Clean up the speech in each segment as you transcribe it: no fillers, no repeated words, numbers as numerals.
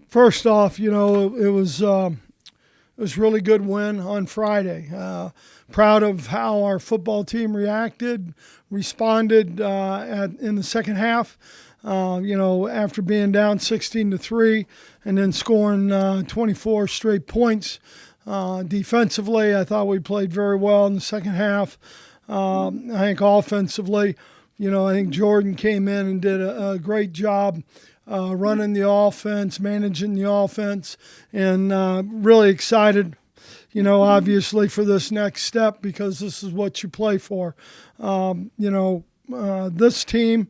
First off, it was a really good win on Friday. Proud of how our football team responded in the second half. After being down 16-3 and then scoring 24 straight points. Defensively, I thought we played very well in the second half. I think offensively, I think Jordan came in and did a great job running the offense, managing the offense, and really excited, obviously for this next step because this is what you play for. This team,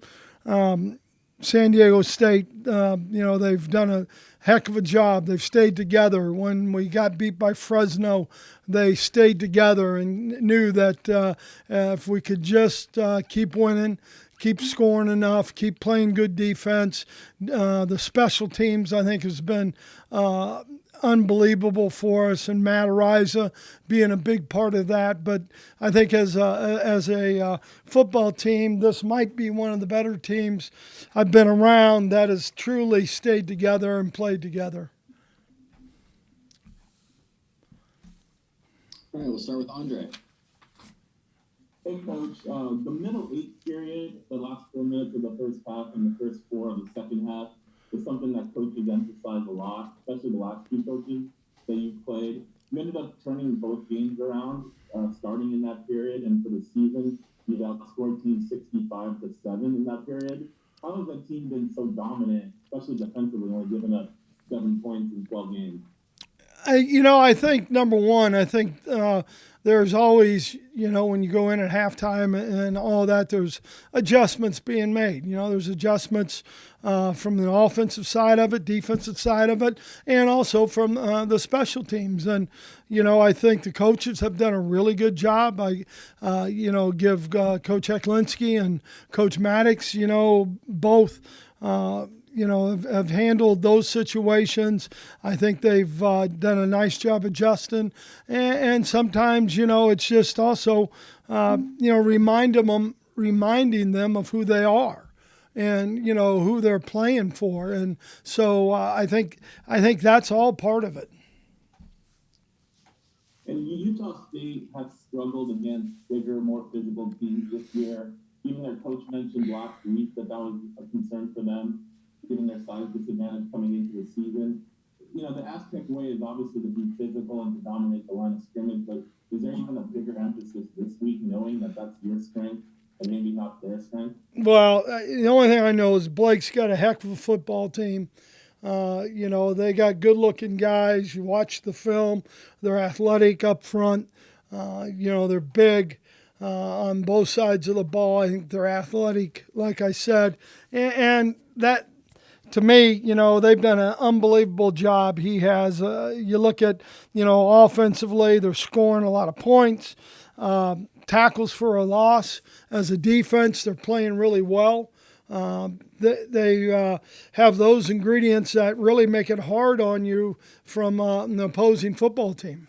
San Diego State, they've done a heck of a job. They've stayed together. When we got beat by Fresno, they stayed together and knew that if we could just keep winning, keep scoring enough, keep playing good defense. The special teams, I think, has been unbelievable for us, and Matt Ariza being a big part of that. But I think as a football team, this might be one of the better teams I've been around that has truly stayed together and played together. All right, we'll start with Andre. Hey, Coach. The middle eight period, the last 4 minutes of the first half and the first 4 of the second half, is something that coaches emphasize a lot, especially the last two coaches that you've played. You ended up turning both games around, starting in that period, and for the season, you've outscored teams 65-7 in that period. How has that team been so dominant, especially defensively, only giving up 7 points in 12 games? I think number one, there's always, when you go in at halftime and all that, there's adjustments being made. There's adjustments from the offensive side of it, defensive side of it, and also from the special teams. And, I think the coaches have done a really good job. I, give Coach Eklinski and Coach Maddox, both have handled those situations. I think they've done a nice job adjusting. And sometimes, it's just also, reminding them of who they are and, who they're playing for. And so I think that's all part of it. And Utah State has struggled against bigger, more physical teams this year. Even their coach mentioned last week that was a concern for them, given their size disadvantage coming into the season. The Aztec way is obviously to be physical and to dominate the line of scrimmage, but is there even a bigger emphasis this week, knowing that that's your strength and maybe not their strength? Well, the only thing I know is Blake's got a heck of a football team. They got good-looking guys. You watch the film; they're athletic up front. They're big on both sides of the ball. I think they're athletic, like I said, and that. To me, they've done an unbelievable job. He has. You look at, offensively, they're scoring a lot of points. Tackles for a loss as a defense, they're playing really well. They have those ingredients that really make it hard on you from an opposing football team.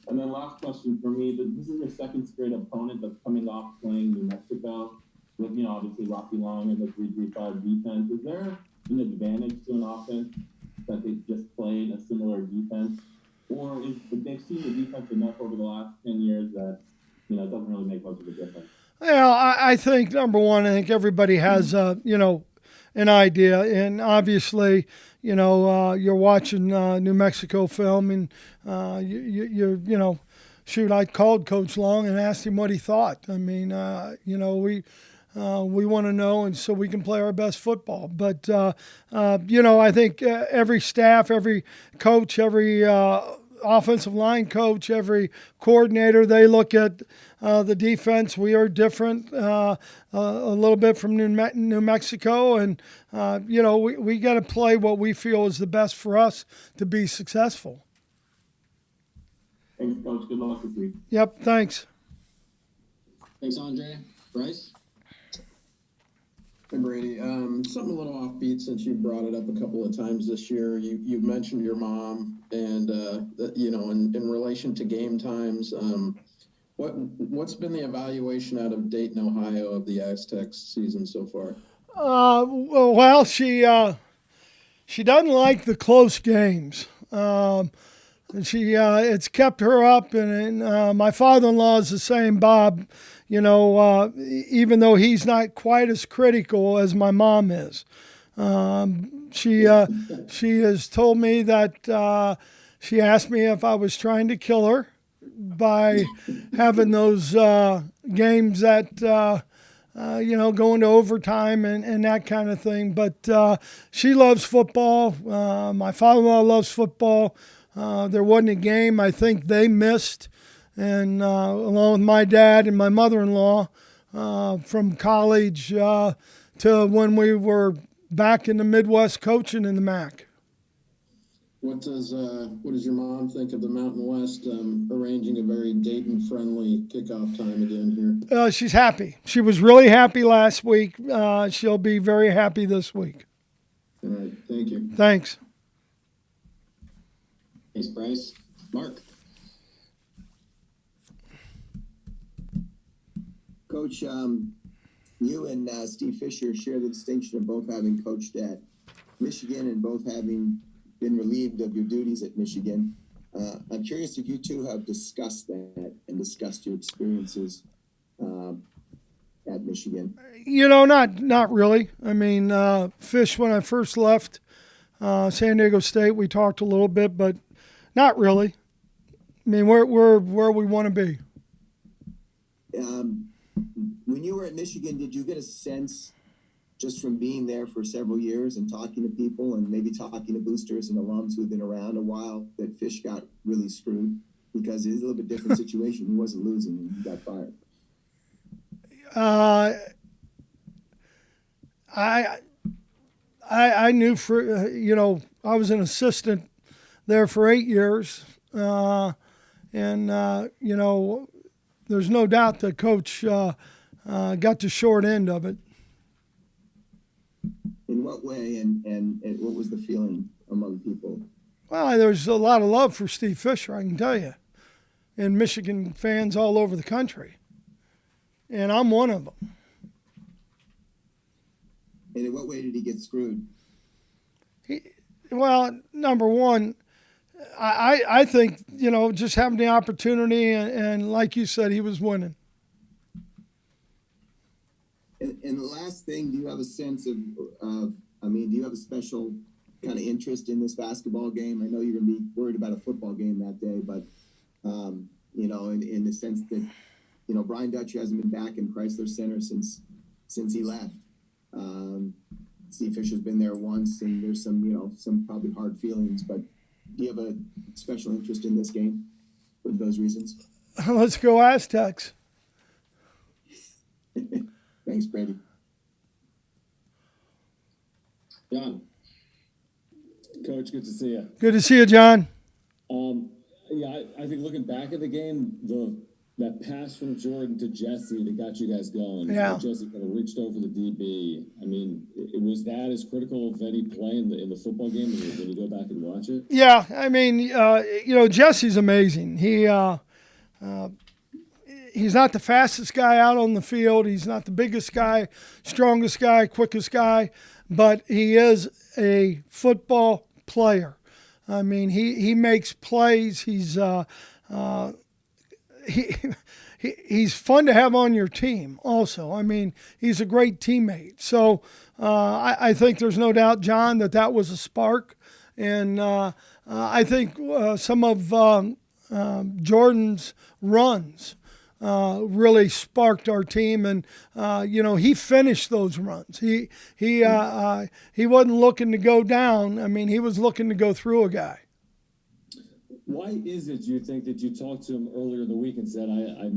And then last question for me, this is your second straight opponent that's coming off playing New Mexico with, obviously Rocky Long and the 3-3-5 defense. Is there an advantage to an offense that they've just played a similar defense? Or if they've seen the defense enough over the last 10 years that, it doesn't really make much of a difference? Well, I think, number one, I think everybody has, an idea. And obviously, you're watching New Mexico film and shoot, I called Coach Long and asked him what he thought. I mean, we want to know, and so we can play our best football. But, I think every staff, every coach, every offensive line coach, every coordinator, they look at the defense. We are different a little bit from New Mexico, and, we got to play what we feel is the best for us to be successful. Thanks, Coach. Good luck this week. Yep, thanks. Thanks, Andre. Bryce? Hey, Brady. Something a little offbeat since you brought it up a couple of times this year. You mentioned your mom, and in relation to game times, what's been the evaluation out of Dayton, Ohio, of the Aztecs season so far? Well, she she doesn't like the close games. And it's kept her up, and my father-in-law is the same, Bob. Even though he's not quite as critical as my mom is, she has told me that she asked me if I was trying to kill her by having those games that going to overtime and that kind of thing. But she loves football. My father-in-law loves football. There wasn't a game I think they missed, and along with my dad and my mother-in-law, from college to when we were back in the Midwest coaching in the MAC. What does your mom think of the Mountain West arranging a very Dayton-friendly kickoff time again here? She's happy. She was really happy last week. She'll be very happy this week. All right, thank you. Thanks. Thanks, Bryce. Mark. Coach, you and Steve Fisher share the distinction of both having coached at Michigan and both having been relieved of your duties at Michigan. I'm curious if you two have discussed that and discussed your experiences at Michigan. Not really. I mean, Fish, when I first left San Diego State, we talked a little bit, but not really. I mean, we're where we want to be. When you were at Michigan, did you get a sense, just from being there for several years and talking to people and maybe talking to boosters and alums who've been around a while, that Fish got really screwed? Because it's a little bit different situation. He wasn't losing and he got fired. I knew I was an assistant there for 8 years, and there's no doubt that Coach got the short end of it. In what way, and what was the feeling among people? Well, there's a lot of love for Steve Fisher, I can tell you, and Michigan fans all over the country, and I'm one of them. And in what way did he get screwed? Well, number one, I think, just having the opportunity, and like you said, he was winning. And the last thing, do you have a sense of do you have a special kind of interest in this basketball game? I know you're going to be worried about a football game that day, but, in the sense that, Brian Dutcher hasn't been back in Chrysler Center since he left. Steve Fisher's been there once, and there's some probably hard feelings, but do you have a special interest in this game for those reasons? Let's go Aztecs. Thanks, Brady. John. Coach, good to see you. Good to see you, John. I think looking back at the game, that pass from Jordan to Jesse that got you guys going. Yeah. Jesse kind of reached over the DB. I mean, was that as critical of any play in the football game when you go back and watch it? Yeah, I mean, Jesse's amazing. He's not the fastest guy out on the field. He's not the biggest guy, strongest guy, quickest guy, but he is a football player. I mean, he makes plays. He's he's fun to have on your team also. I mean, he's a great teammate. So I think there's no doubt, John, that was a spark. And I think some of Jordan's runs really sparked our team, and he finished those runs. He wasn't looking to go down. I mean, he was looking to go through a guy. Why is it you think that you talked to him earlier in the week and said, I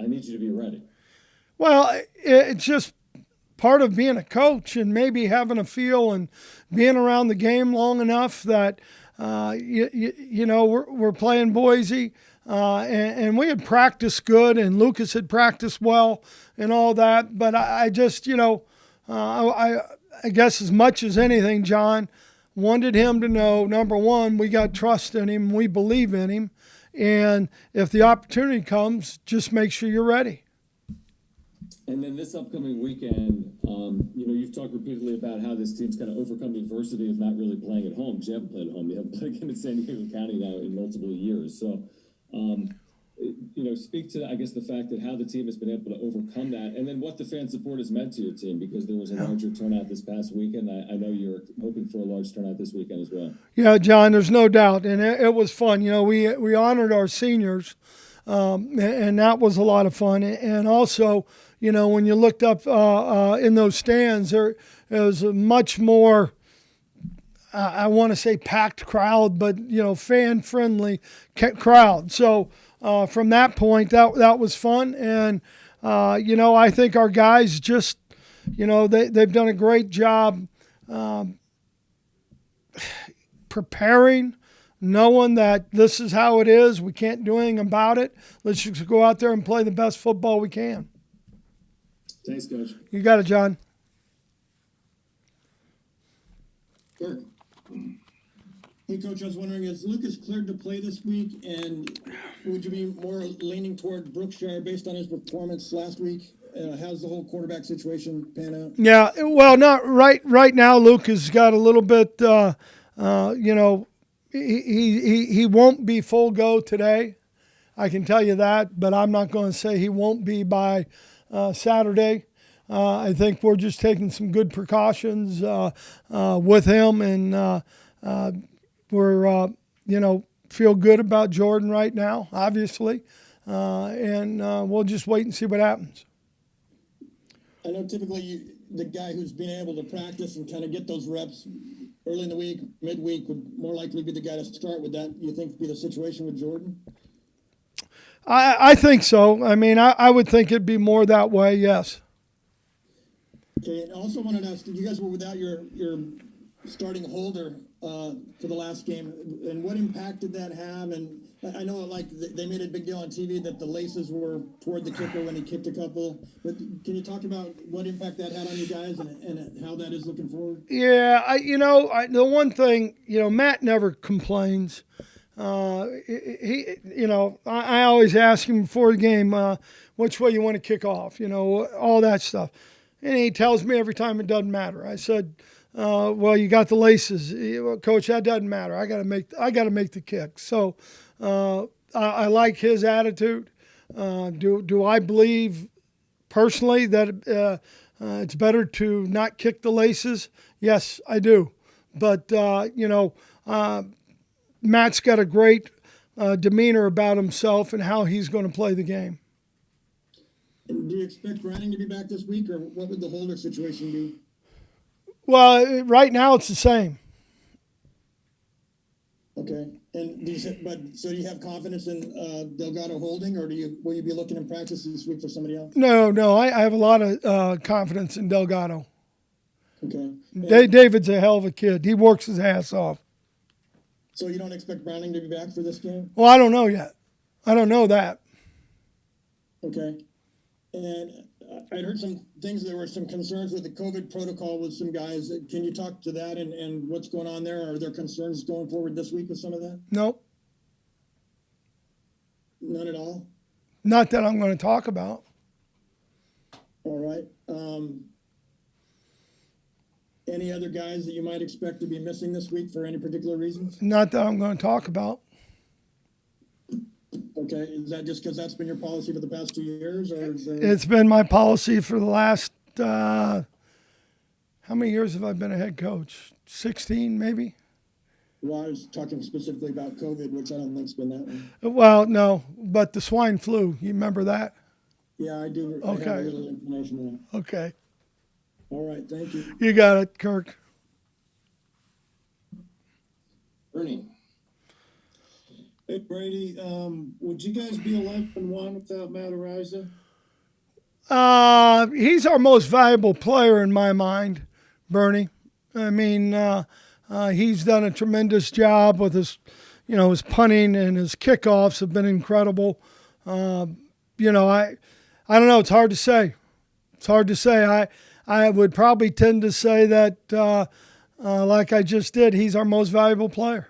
need you to be ready? Well, it's just part of being a coach and maybe having a feel and being around the game long enough that we're playing Boise. And we had practiced good, and Lucas had practiced well and all that. But I just, I guess as much as anything, John, wanted him to know, number one, we got trust in him, we believe in him. And if the opportunity comes, just make sure you're ready. And then this upcoming weekend, you've talked repeatedly about how this team's kind of overcome the adversity of not really playing at home. You haven't played at home. You haven't played again in San Diego County now in multiple years. So, speak to, I guess, the fact that how the team has been able to overcome that, and then what the fan support has meant to your team, because there was a larger turnout this past weekend. I know you're hoping for a large turnout this weekend as well. Yeah, John, there's no doubt, and it was fun. We honored our seniors, and that was a lot of fun. And also, when you looked up in those stands, there was a much more, I want to say packed crowd, but fan friendly crowd. So from that point, that was fun, and I think our guys just, they've done a great job preparing, knowing that this is how it is. We can't do anything about it. Let's just go out there and play the best football we can. Thanks, Coach. You got it, John. Sure. Hey, Coach, I was wondering, is Lucas cleared to play this week, and would you be more leaning toward Brookshire based on his performance last week? How's the whole quarterback situation pan out? Yeah, well, not right now. Lucas has got a little bit, he won't be full go today. I can tell you that, but I'm not going to say he won't be by Saturday. I think we're just taking some good precautions with him, and we're, feel good about Jordan right now, obviously, and we'll just wait and see what happens. I know typically the guy who's been able to practice and kind of get those reps early in the week, midweek, would more likely be the guy to start. Would that, you think, be the situation with Jordan? I think so. I mean, I would think it'd be more that way, yes. Okay, and I also wanted to ask, you guys were without your starting holder for the last game, and what impact did that have? And I know, like, they made a big deal on TV that the laces were toward the kicker when he kicked a couple, but can you talk about what impact that had on you guys and how that is looking forward? Yeah, the one thing, Matt never complains. I always ask him before the game, which way you want to kick off, all that stuff. And he tells me every time it doesn't matter. I said, well, you got the laces. Well, Coach, that doesn't matter. I got to make the kick. So I like his attitude. Do I believe personally that it's better to not kick the laces? Yes, I do. But, Matt's got a great demeanor about himself and how he's going to play the game. And do you expect Browning to be back this week, or what would the holder situation be? Well, right now it's the same. Okay, and so do you have confidence in Delgado holding, or will you be looking in practice this week for somebody else? No, I have a lot of confidence in Delgado. Okay. David's a hell of a kid. He works his ass off. So you don't expect Browning to be back for this game? Well, I don't know yet. I don't know that. Okay. And I'd heard some things. There were some concerns with the COVID protocol with some guys. Can you talk to that and what's going on there? Are there concerns going forward this week with some of that? Nope. None at all? Not that I'm going to talk about. All right. Any other guys that you might expect to be missing this week for any particular reasons? Not that I'm going to talk about. Okay, is that just because that's been your policy for the past 2 years, or is there... It's been my policy for the last, how many years have I been a head coach? 16, maybe? Well, I was talking specifically about COVID, which I don't think's been that one. Well, no, but the swine flu, you remember that? Yeah, I do. I Okay. have a little information on it. Okay. All right, thank you. You got it, Kirk. Bernie. Hey, Brady, would you guys be 11-1 without Matt Ariza? He's our most valuable player in my mind, Bernie. I mean, he's done a tremendous job with his, his punting and his kickoffs have been incredible. I don't know. It's hard to say. I would probably tend to say that, like I just did, he's our most valuable player.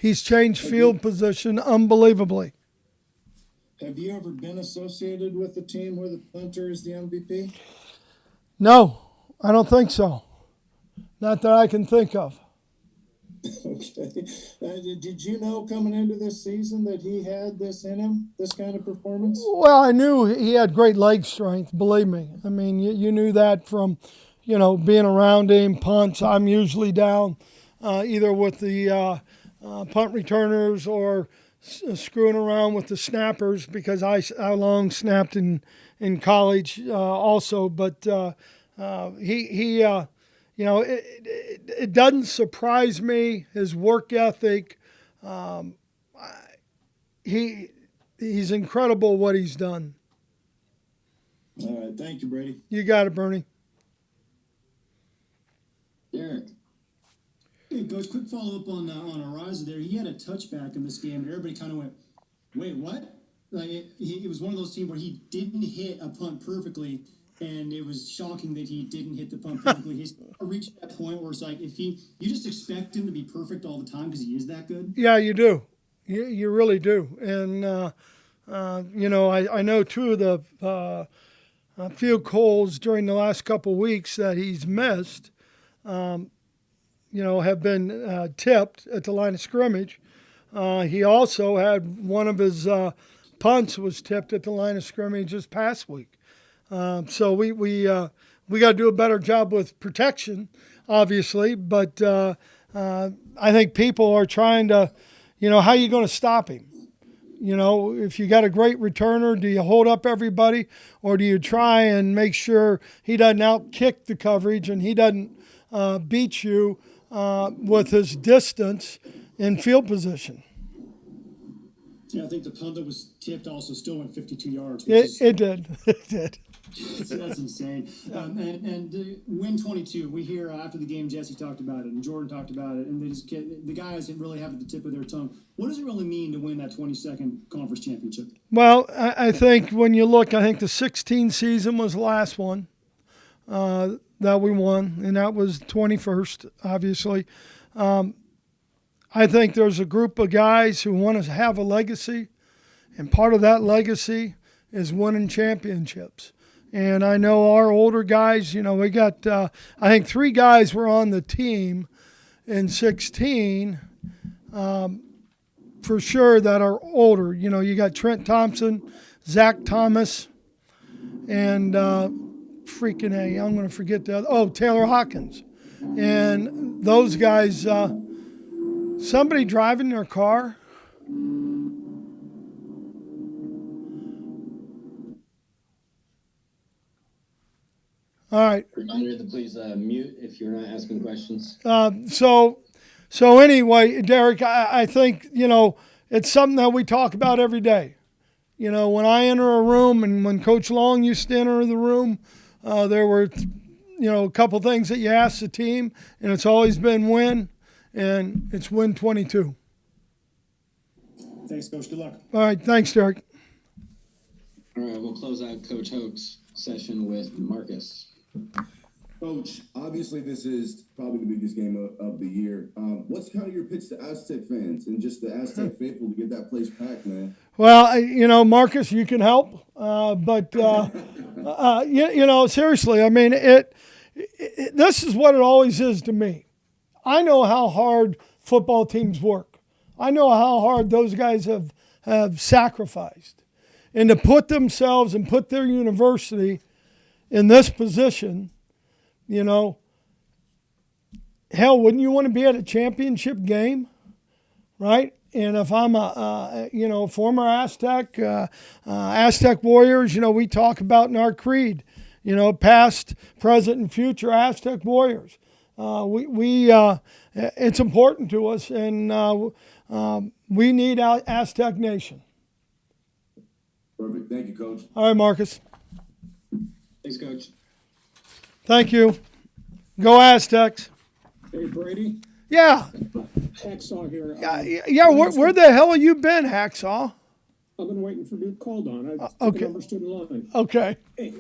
He's changed field position unbelievably. have you ever been associated with a team where the punter is the MVP? No, I don't think so. Not that I can think of. Okay. Did you know coming into this season that he had this in him, this kind of performance? Well, I knew he had great leg strength, believe me. I mean, you knew that from, being around him, punts. I'm usually down either with the punt returners or screwing around with the snappers because I long snapped in college also. But it doesn't surprise me, his work ethic. He's incredible what he's done. All right. Thank you, Brady. You got it, Bernie. Derek. Hey, Coach, quick follow-up on Araiza there. He had a touchback in this game, and everybody kind of went, wait, what? Like, it was one of those teams where he didn't hit a punt perfectly, and it was shocking that he didn't hit the punt perfectly. He's reached that point where it's like, you just expect him to be perfect all the time because he is that good. Yeah, you do. You really do. And, I know two of the field goals during the last couple of weeks that he's missed, have been tipped at the line of scrimmage. He also had one of his punts was tipped at the line of scrimmage this past week. So we got to do a better job with protection, obviously. But I think people are trying to, how are you going to stop him? If you got a great returner, do you hold up everybody, or do you try and make sure he doesn't out-kick the coverage and he doesn't beat you with his distance in field position? Yeah, I think the punt that was tipped also still went 52 yards. It did. It did. That's insane. And win 22. We hear after the game, Jesse talked about it, and Jordan talked about it, and the guys didn't really have it at the tip of their tongue. What does it really mean to win that 22nd conference championship? Well, I think when you look, I think the 16 season was the last one that we won, and that was 21st, obviously. I think there's a group of guys who want to have a legacy, and part of that legacy is winning championships. And I know our older guys, we got, I think 3 guys were on the team in 16 for sure that are older. You got Trent Thompson, Zach Thomas, and freaking A, I'm going to forget the other. Taylor Hawkins. And those guys, somebody driving their car. All right. Reminder to please mute if you're not asking questions. So anyway, Derek, I think, it's something that we talk about every day. When I enter a room and when Coach Long used to enter the room, there were, a couple things that you ask the team, and it's always been win, and it's win 22. Thanks, Coach. Good luck. All right. Thanks, Derek. All right, we'll close out Coach HOKE's session with Marcus. Coach, obviously this is probably the biggest game of the year. What's kind of your pitch to Aztec fans and just the Aztec faithful to get that place packed, man? Well, Marcus, you can help, but seriously, I mean, this is what it always is to me. I know how hard football teams work. I know how hard those guys have sacrificed, and to put themselves and put their university in this position. Hell, wouldn't you want to be at a championship game, right? And if I'm a former Aztec, Aztec Warriors, we talk about in our creed, past, present, and future Aztec Warriors. It's important to us, and we need Aztec Nation. Perfect. Thank you, Coach. All right, Marcus. Thanks, Coach. Thank you. Go Aztecs. Hey, Brady. Yeah. Hacksaw here. Yeah. Where the hell have you been, Hacksaw? I've been waiting for you to be called on. Okay. Understood in line. Okay. Hey,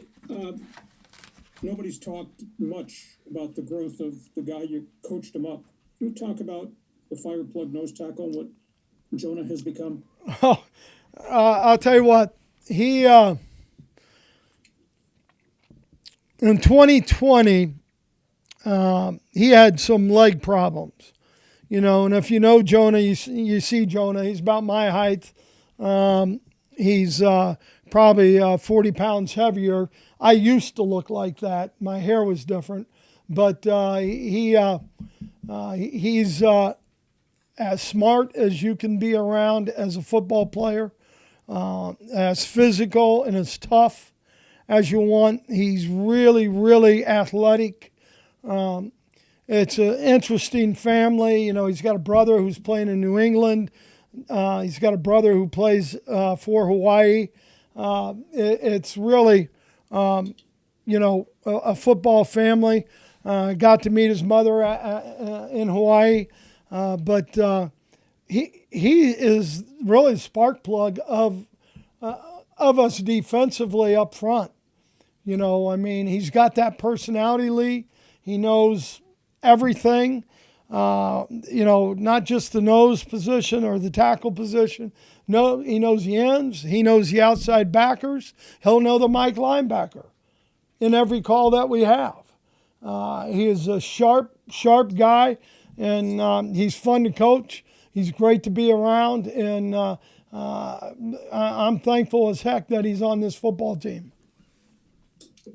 nobody's talked much about the growth of the guy you coached him up. Can you talk about the fire plug nose tackle and what Jonah has become? Oh, I'll tell you what, he in 2020 he had some leg problems, and if you know Jonah, you see Jonah. He's about my height. He's probably 40 pounds heavier. I used to look like that. My hair was different, but he's as smart as you can be around as a football player, as physical and as tough as you want. He's really, really athletic. It's an interesting family. He's got a brother who's playing in New England. He's got a brother who plays for Hawaii. It's really, a football family. Got to meet his mother in Hawaii, but he is really the spark plug of us defensively up front. He's got that personality, Lee. He knows everything. Not just the nose position or the tackle position. No, he knows the ends. He knows the outside backers. He'll know the Mike linebacker in every call that we have. He is a sharp guy, and he's fun to coach. He's great to be around, and I'm thankful as heck that he's on this football team.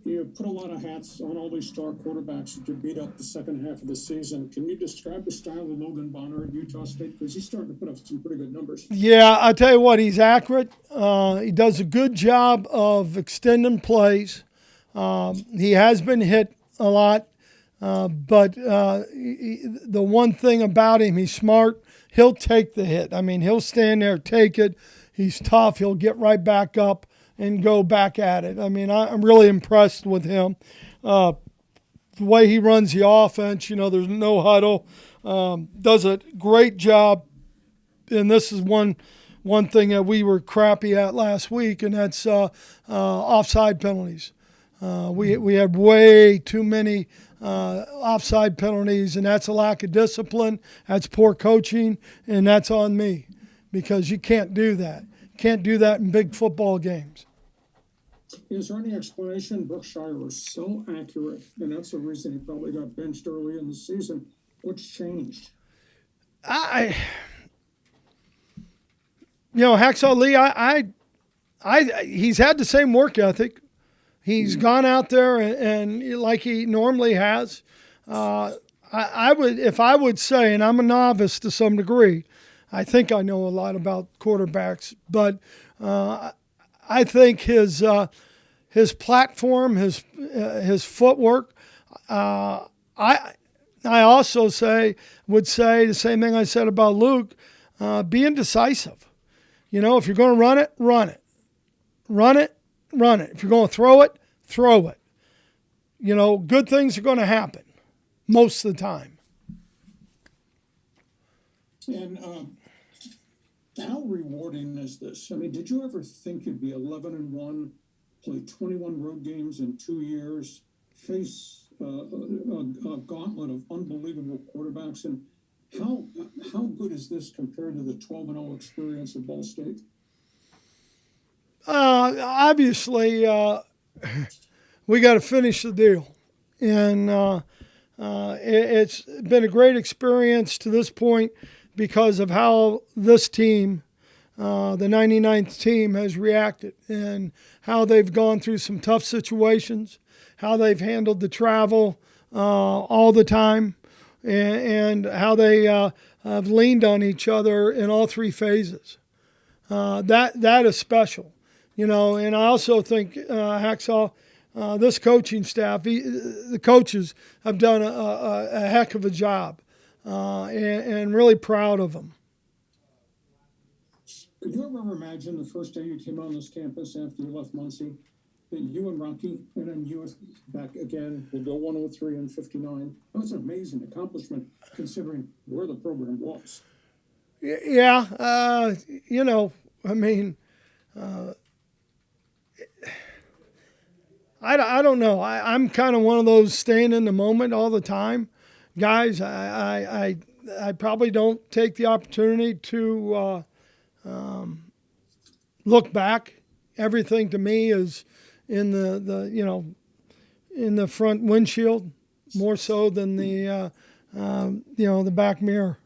You put a lot of hats on all these star quarterbacks that you beat up the second half of the season. Can you describe the style of Logan Bonner at Utah State? Because he's starting to put up some pretty good numbers. Yeah, I tell you what, he's accurate. He does a good job of extending plays. He has been hit a lot, but the one thing about him, he's smart. He'll take the hit. He'll stand there, take it. He's tough. He'll get right back up and go back at it. I'm really impressed with him. The way he runs the offense, there's no huddle. Does a great job. And this is one thing that we were crappy at last week, and that's offside penalties. We had way too many offside penalties, and that's a lack of discipline. That's poor coaching, and that's on me because you can't do that. Can't do that in big football games. Is there any explanation? Brookshire was so accurate, and that's the reason he probably got benched early in the season. What's changed? Hacksaw Lee, he's had the same work ethic. He's gone out there and like he normally has. If I would say, and I'm a novice to some degree, I think I know a lot about quarterbacks, but I think his platform, his footwork. I also would say the same thing I said about Luke, being decisive. If you're going to run it, run it. Run it, run it. If you're going to throw it, throw it. Good things are going to happen most of the time. And how rewarding is this? Did you ever think you'd be 11-1, play 21 road games in 2 years, face a gauntlet of unbelievable quarterbacks? And how good is this compared to the 12-0 experience at Ball State? Obviously, we got to finish the deal. And it's been a great experience to this point because of how this team, the 99th team, has reacted and how they've gone through some tough situations, how they've handled the travel all the time, and how they have leaned on each other in all three phases. That is special. And I also think, Hacksaw, this coaching staff, the coaches have done a heck of a job, and really proud of them. Could you ever imagine the first day you came on this campus after you left Muncie, that you and Rocky, and then you back again, would go 103 and 59? That was an amazing accomplishment considering where the program was. Yeah, I don't know. I'm kind of one of those staying in the moment all the time. Guys, I probably don't take the opportunity to look back, everything to me is in the in the front windshield more so than the the back mirror.